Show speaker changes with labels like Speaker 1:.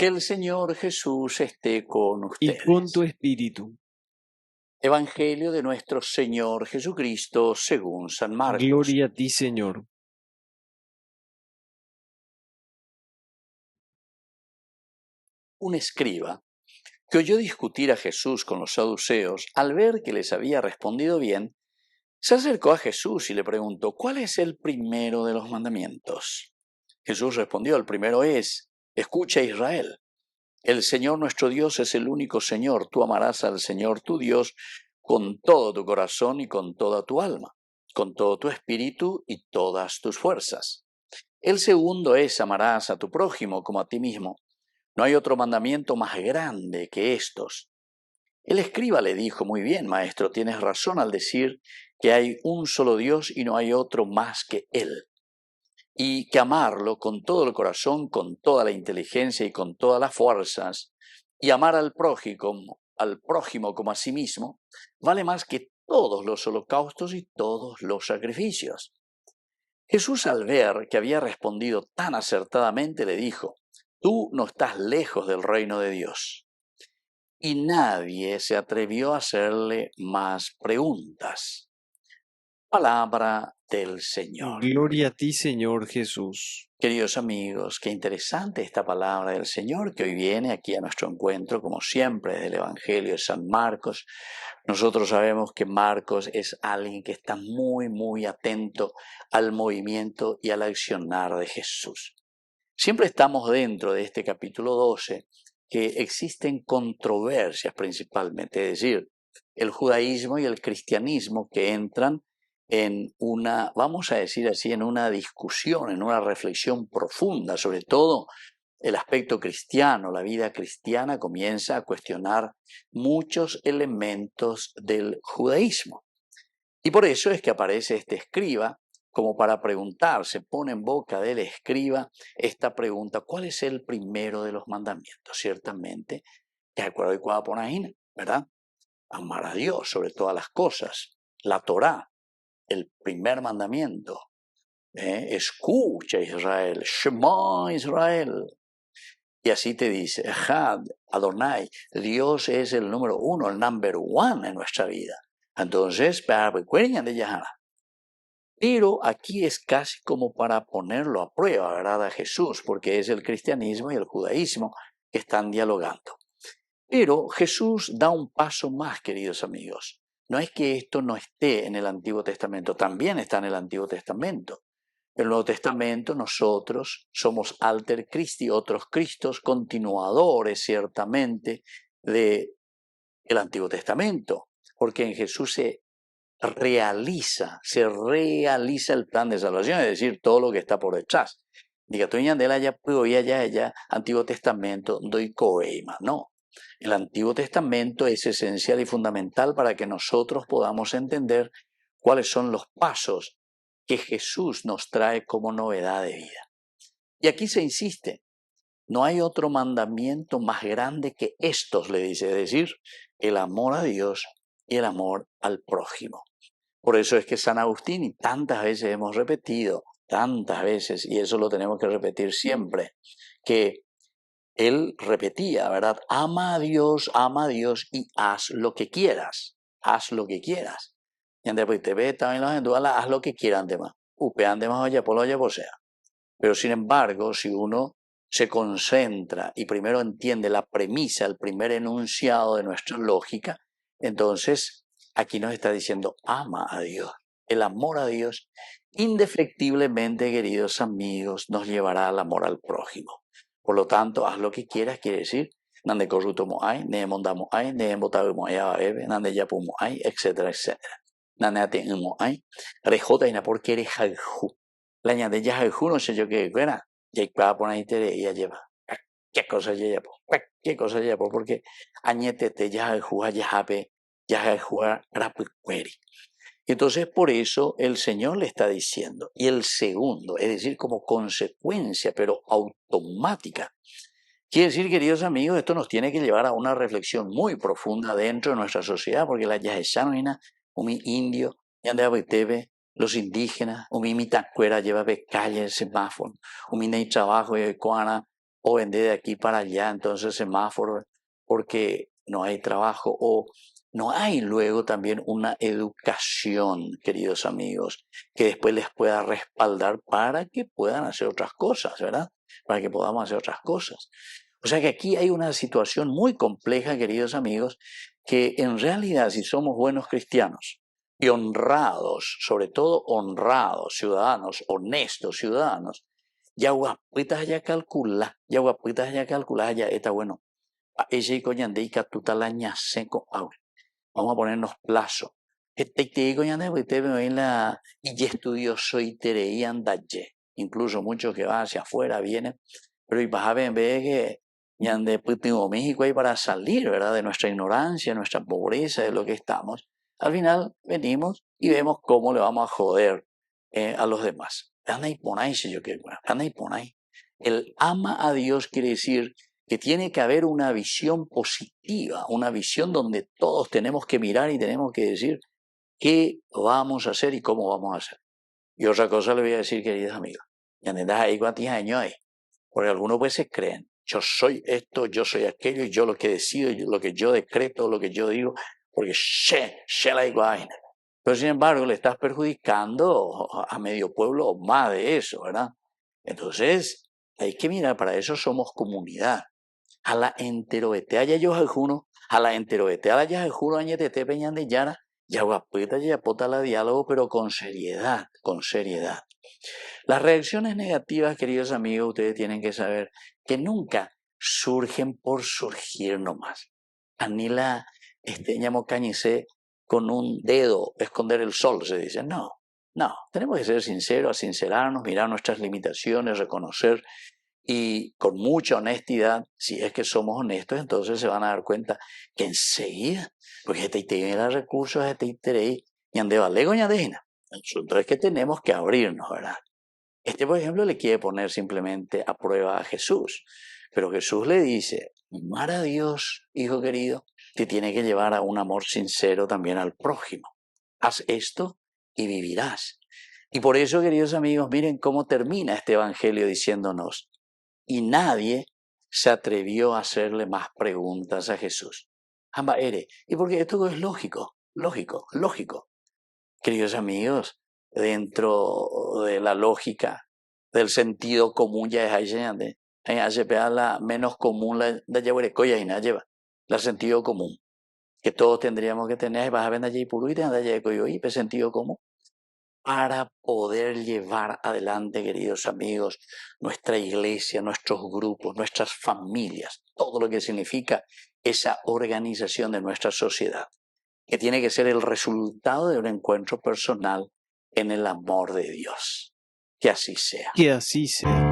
Speaker 1: Que el Señor Jesús esté con
Speaker 2: y con tu
Speaker 1: ustedes.
Speaker 2: espíritu.
Speaker 1: Evangelio de nuestro Señor Jesucristo según San Marcos.
Speaker 2: Gloria a ti, Señor.
Speaker 1: Un escriba que oyó discutir a Jesús con los saduceos, al ver que les había respondido bien, se acercó a Jesús y le preguntó: ¿cuál es el primero de los mandamientos? Jesús respondió: el primero es: escucha, Israel. El Señor nuestro Dios es el único Señor. Tú amarás al Señor tu Dios con todo tu corazón y con toda tu alma, con todo tu espíritu y todas tus fuerzas. El segundo es: amarás a tu prójimo como a ti mismo. No hay otro mandamiento más grande que estos. El escriba le dijo: muy bien, maestro, tienes razón al decir que hay un solo Dios y no hay otro más que Él, y que amarlo con todo el corazón, con toda la inteligencia y con todas las fuerzas, y amar al prójimo como a sí mismo, vale más que todos los holocaustos y todos los sacrificios. Jesús, al ver que había respondido tan acertadamente, le dijo: tú no estás lejos del reino de Dios. Y nadie se atrevió a hacerle más preguntas. Palabra del Señor.
Speaker 2: Gloria a ti, Señor Jesús.
Speaker 1: Queridos amigos, qué interesante esta palabra del Señor que hoy viene aquí a nuestro encuentro, como siempre, del Evangelio de San Marcos. Nosotros sabemos que Marcos es alguien que está muy, muy atento al movimiento y al accionar de Jesús. Siempre estamos dentro de este capítulo 12, que existen controversias principalmente, es decir, el judaísmo y el cristianismo que entran en una, vamos a decir así, en una discusión, en una reflexión profunda, sobre todo el aspecto cristiano. La vida cristiana comienza a cuestionar muchos elementos del judaísmo. Y por eso es que aparece este escriba como para preguntar, se pone en boca del escriba esta pregunta: ¿cuál es el primero de los mandamientos? Ciertamente, que acuerdo y cuaponaína, ¿verdad? Amar a Dios sobre todas las cosas. La Torá, el primer mandamiento. Escucha, Israel, Shema Israel. Y así te dice: Echad, Adonai, Dios es el número uno, el number one en nuestra vida. Entonces, de Yahana. Pero aquí es casi como para ponerlo a prueba, ¿verdad?, a Jesús, porque es el cristianismo y el judaísmo que están dialogando. Pero Jesús da un paso más, queridos amigos. No es que esto no esté en el Antiguo Testamento, también está en el Antiguo Testamento. En el Nuevo Testamento nosotros somos alter Christi, otros Cristos, continuadores ciertamente del Antiguo Testamento, porque en Jesús se realiza el plan de salvación, es decir, todo lo que está por detrás. Diga, tú ya Antiguo Testamento, doy coeima. No, el Antiguo Testamento es esencial y fundamental para que nosotros podamos entender cuáles son los pasos que Jesús nos trae como novedad de vida. Y aquí se insiste: no hay otro mandamiento más grande que estos, le dice, es decir, el amor a Dios y el amor al prójimo. Por eso es que San Agustín, y tantas veces hemos repetido, tantas veces, y eso lo tenemos que repetir siempre, que él repetía, ¿verdad? Ama a Dios y haz lo que quieras. Haz lo que quieras. Y antes pues te ve también los endualas, haz lo que quieran de más. Upean de más oye por sea. Pero sin embargo, si uno se concentra y primero entiende la premisa, el primer enunciado de nuestra lógica, entonces aquí nos está diciendo: ama a Dios. El amor a Dios, indefectiblemente, queridos amigos, nos llevará al amor al prójimo. Por lo tanto, haz lo que quieras, quiere decir, nande corrutomo hay, ne mondamo hay, ne embotamo hay, nande yapumo hay, etcétera, etcétera. Nande atemo hay, rejota y na porque eres jalju. La ñande ya jalju no sé yo qué fuera, ya iba a poner interés y ya lleva. ¿Qué cosa ya lleva? ¿Qué cosa ya lleva? Porque añetete ya jalju, ya jape, ya jalju, rapuqueri. Entonces, por eso el Señor le está diciendo. Y el segundo, es decir, como consecuencia, pero automática. Quiere decir, queridos amigos, esto nos tiene que llevar a una reflexión muy profunda dentro de nuestra sociedad, porque la yajesana, un indio, los indígenas, un mitacuera lleva calle el semáforo, un trabajo de cuana, o vender de aquí para allá, entonces semáforo, porque no hay trabajo, o no hay luego también una educación, queridos amigos, que después les pueda respaldar para que puedan hacer otras cosas, ¿verdad? Para que podamos hacer otras cosas. O sea que aquí hay una situación muy compleja, queridos amigos, que en realidad si somos buenos cristianos y honrados, sobre todo honrados ciudadanos, honestos ciudadanos, ya guapitas ya calcula, ya está bueno. Ella y coñande y catutalaña seco ahora. Vamos a ponernos plazo. Este te coñande porque me ven la y estudioso y tereí andaye. Incluso muchos que van hacia afuera vienen, pero y vas a ver que ñande putingo México ahí para salir, ¿verdad? De nuestra ignorancia, nuestra pobreza, de lo que estamos. Al final venimos y vemos cómo le vamos a joder a los demás. Anda y ponáis, si yo quiero, anda y ponáis. El ama a Dios quiere decir que tiene que haber una visión positiva, una visión donde todos tenemos que mirar y tenemos que decir qué vamos a hacer y cómo vamos a hacer. Y otra cosa le voy a decir, queridos amigos, ya andas ahí cuántos años hay, porque algunos pues se creen, yo soy esto, yo soy aquello, y yo lo que decido, lo que yo decreto, lo que yo digo, porque la igual. Pero sin embargo le estás perjudicando a medio pueblo o más de eso, ¿verdad? Entonces hay que mirar, para eso somos comunidad. A la enteroete haya yo alguno, a la enteroete a la juro añetete peñan de yara, ya guapueta ya pota la diálogo, pero con seriedad, con seriedad. Las reacciones negativas, queridos amigos, ustedes tienen que saber que nunca surgen por surgir nomás. Anila ñamo cañice con un dedo esconder el sol, se dice. No, no, tenemos que ser sinceros, sincerarnos, mirar nuestras limitaciones, reconocer y con mucha honestidad, si es que somos honestos, entonces se van a dar cuenta que enseguida, porque este tiene los recursos, este interés, y ande valego y andejina. Entonces es que tenemos que abrirnos, ¿verdad? Este, por ejemplo, le quiere poner simplemente a prueba a Jesús, pero Jesús le dice, amar a Dios, hijo querido, te tiene que llevar a un amor sincero también al prójimo. Haz esto y vivirás. Y por eso, queridos amigos, miren cómo termina este evangelio diciéndonos, y nadie se atrevió a hacerle más preguntas a Jesús. Amba ere, y porque esto es lógico, lógico. Queridos amigos, dentro de la lógica, del sentido común, ya es ahí, la menos común, la lleva y nada lleva, el sentido común, que todos tendríamos que tener, vas a ver allí por y sentido común, para poder llevar adelante, queridos amigos, nuestra iglesia, nuestros grupos, nuestras familias, todo lo que significa esa organización de nuestra sociedad, que tiene que ser el resultado de un encuentro personal en el amor de Dios. Que así sea.
Speaker 2: Que así sea.